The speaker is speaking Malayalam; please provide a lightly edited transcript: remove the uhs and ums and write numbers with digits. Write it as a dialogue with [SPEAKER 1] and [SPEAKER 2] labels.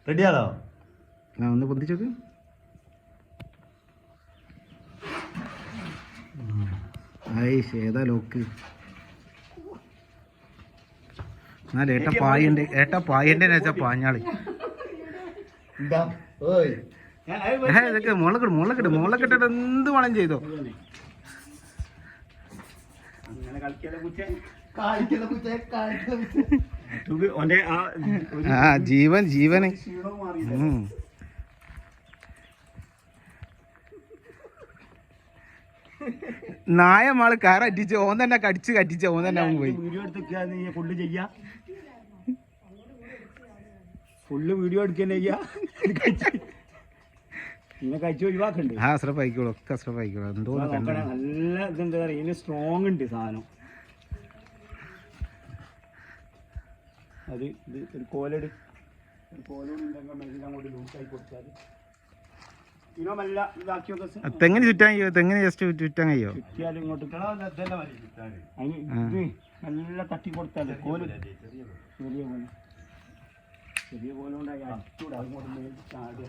[SPEAKER 1] റെഡിയാണോ?
[SPEAKER 2] ഒന്ന് പൊന്തിച്ചോക്ക്. ഏതാ ലോക്ക്? എന്നാലും ഏട്ട പായന്റെ വെച്ചാ പാഞ്ഞാളി. ഇതൊക്കെ മുളക്കിട്ടിട്ട് എന്ത് വേണം ചെയ്തോ. ജീവന് നായ മാള് കാററ്റിച്ച് ഓൻ തന്നെ കടിച്ച് കറ്റിച്ച ഓൻ തന്നെ പോയി.
[SPEAKER 1] ഫുള്ള് വീഡിയോ എടുക്കന്നെ പിന്നെ കഴിച്ച് ഒഴിവാക്കണ്ടേ?
[SPEAKER 2] അസ്രഫായിക്കോളൂ, ഒക്കെ അസ്രഫായിക്കോളൂ. എന്തോ
[SPEAKER 1] നല്ല ഇതെന്താ പറയാ, ഇതിന് സ്ട്രോങ് ഉണ്ട് സാധനം. അത് ഇത് ഒരു കോലോട് ഉണ്ടെങ്കിൽ മെല്ലെ അങ്ങോട്ട് ലൂസായി കൊടുത്താൽ ഇനോ മെല്ലെ ഇതാക്കി വെക്കാം.
[SPEAKER 2] തെങ്ങിന് ചുറ്റാൻ കഴിയോ? തെങ്ങിന് ജസ്റ്റ് ചുറ്റാൻ കഴിയോ?
[SPEAKER 1] ചുറ്റിയാലും ഇങ്ങോട്ട് അതിന് നല്ല തട്ടി കൊടുത്താൽ കോല് ചെറിയ പോലെ ഉണ്ടായി അടിച്ചൂടെ. അങ്ങോട്ട് ചാടിയ